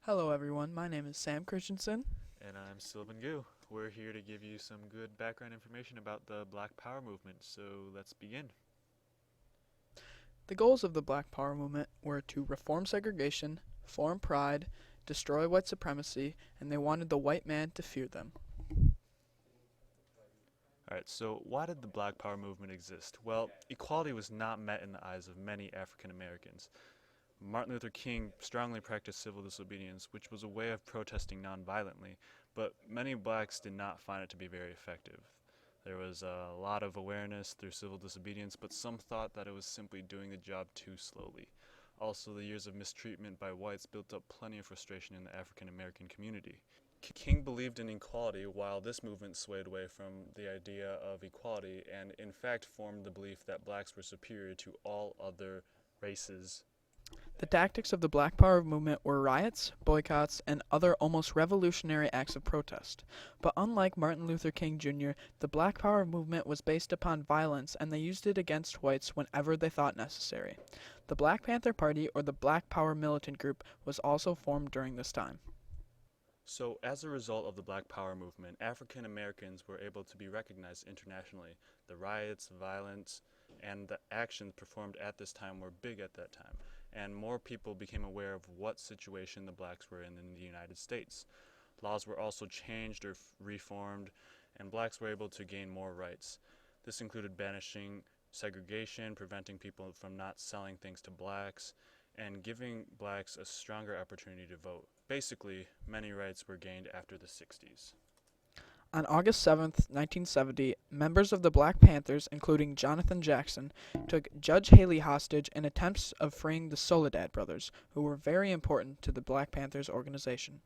Hello everyone, my name is Sam Christensen. And I'm Sylvan Gu. We're here to give you some good background information about the Black Power movement, so let's begin. The goals of the Black Power movement were to reform segregation, form pride, destroy white supremacy, and they wanted the white man to fear them. Alright, so why did the Black Power movement exist? Well, equality was not met in the eyes of many African Americans. Martin Luther King strongly practiced civil disobedience, which was a way of protesting nonviolently, but many blacks did not find it to be very effective. There was a lot of awareness through civil disobedience, but some thought that it was simply doing the job too slowly. Also, the years of mistreatment by whites built up plenty of frustration in the African American community. King believed in equality, while this movement swayed away from the idea of equality and in fact formed the belief that blacks were superior to all other races. The tactics of the Black Power movement were riots, boycotts, and other almost revolutionary acts of protest. But unlike Martin Luther King Jr., the Black Power movement was based upon violence and they used it against whites whenever they thought necessary. The Black Panther Party, or the Black Power militant group, was also formed during this time. So, as a result of the Black Power movement, African Americans were able to be recognized internationally. The riots, violence, and the actions performed at this time were big at that time, and more people became aware of what situation the blacks were in the United States. Laws were also changed or reformed, and blacks were able to gain more rights. This included banishing segregation, preventing people from not selling things to blacks, and giving blacks a stronger opportunity to vote. Basically, many rights were gained after the 60s. On August 7th, 1970, members of the Black Panthers, including Jonathan Jackson, took Judge Haley hostage in attempts of freeing the Soledad brothers, who were very important to the Black Panthers organization.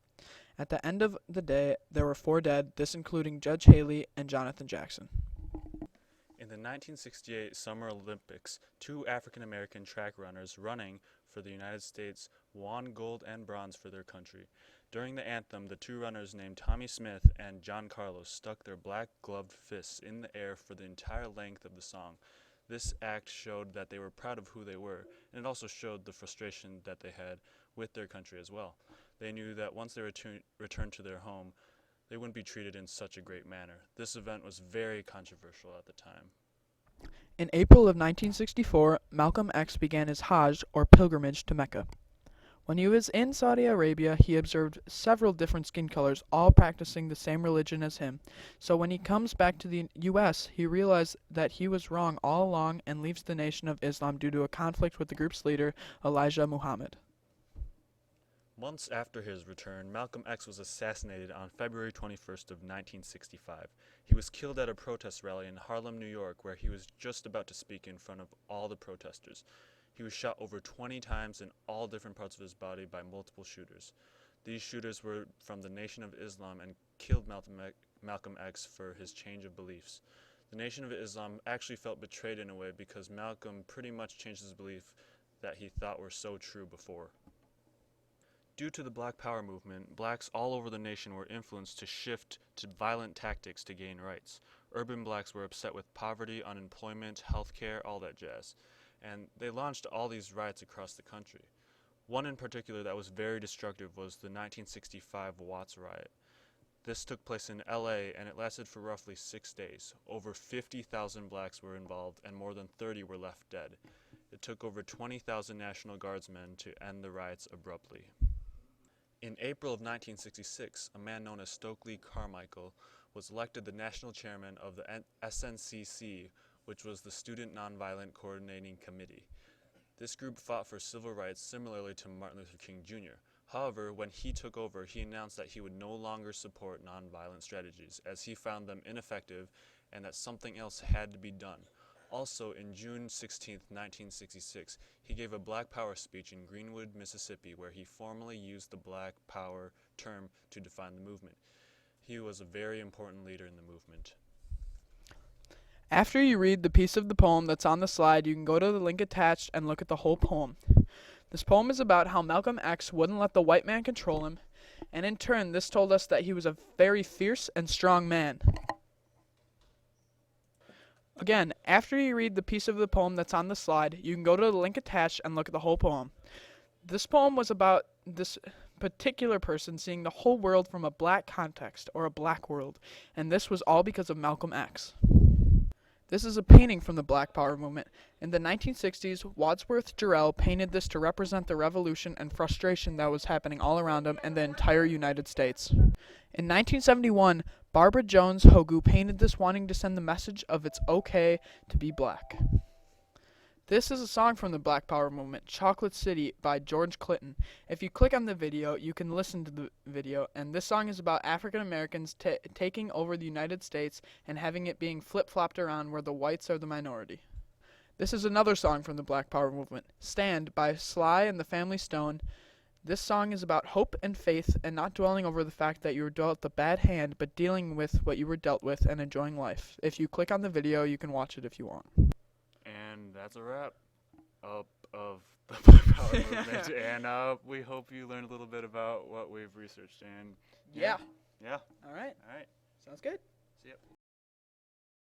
At the end of the day, there were 4 dead, this including Judge Haley and Jonathan Jackson. In the 1968 Summer Olympics, 2 African American track runners running for the United States won gold and bronze for their country. During the anthem, the 2 runners named Tommie Smith and John Carlos stuck their black gloved fists in the air for the entire length of the song. This act showed that they were proud of who they were, and it also showed the frustration that they had with their country as well. They knew that once they returned to their home, they wouldn't be treated in such a great manner. This event was very controversial at the time. In April of 1964, Malcolm X began his Hajj, or pilgrimage, to Mecca. When he was in Saudi Arabia, he observed several different skin colors, all practicing the same religion as him. So when he comes back to the US, he realized that he was wrong all along and leaves the Nation of Islam due to a conflict with the group's leader, Elijah Muhammad. Months after his return, Malcolm X was assassinated on February 21st of 1965. He was killed at a protest rally in Harlem, New York, where he was just about to speak in front of all the protesters. He was shot over 20 times in all different parts of his body by multiple shooters. These shooters were from the Nation of Islam and killed Malcolm X for his change of beliefs. The Nation of Islam actually felt betrayed in a way because Malcolm pretty much changed his belief that he thought were so true before. Due to the Black Power movement, blacks all over the nation were influenced to shift to violent tactics to gain rights. Urban blacks were upset with poverty, unemployment, healthcare, all that jazz, and they launched all these riots across the country. One in particular that was very destructive was the 1965 Watts riot. This took place in LA and it lasted for roughly 6 days. Over 50,000 blacks were involved and more than 30 were left dead. It took over 20,000 National Guardsmen to end the riots abruptly. In April of 1966, a man known as Stokely Carmichael was elected the national chairman of the SNCC, which was the Student Nonviolent Coordinating Committee. This group fought for civil rights similarly to Martin Luther King Jr. However, when he took over, he announced that he would no longer support nonviolent strategies, as he found them ineffective and that something else had to be done. Also, in June 16, 1966, he gave a Black Power speech in Greenwood, Mississippi, where he formally used the Black Power term to define the movement. He was a very important leader in the movement. After you read the piece of the poem that's on the slide, you can go to the link attached and look at the whole poem. This poem is about how Malcolm X wouldn't let the white man control him, and in turn, this told us that he was a very fierce and strong man. Again, after you read the piece of the poem that's on the slide, you can go to the link attached and look at the whole poem. This poem was about this particular person seeing the whole world from a black context, or a black world, and this was all because of Malcolm X. This is a painting from the Black Power movement. In the 1960s, Wadsworth Jarrell painted this to represent the revolution and frustration that was happening all around him and the entire United States. In 1971, Barbara Jones Hogu painted this wanting to send the message of it's okay to be black. This is a song from the Black Power movement, Chocolate City by George Clinton. If you click on the video, you can listen to the video, and this song is about African Americans taking over the United States and having it being flip-flopped around where the whites are the minority. This is another song from the Black Power movement, Stand by Sly and the Family Stone. This song is about hope and faith and not dwelling over the fact that you were dealt a bad hand, but dealing with what you were dealt with and enjoying life. If you click on the video, you can watch it if you want. And that's a wrap up of the Black Power movement. And we hope you learned a little bit about what we've researched. And Yeah. yeah. All right. All right. Sounds good. See ya.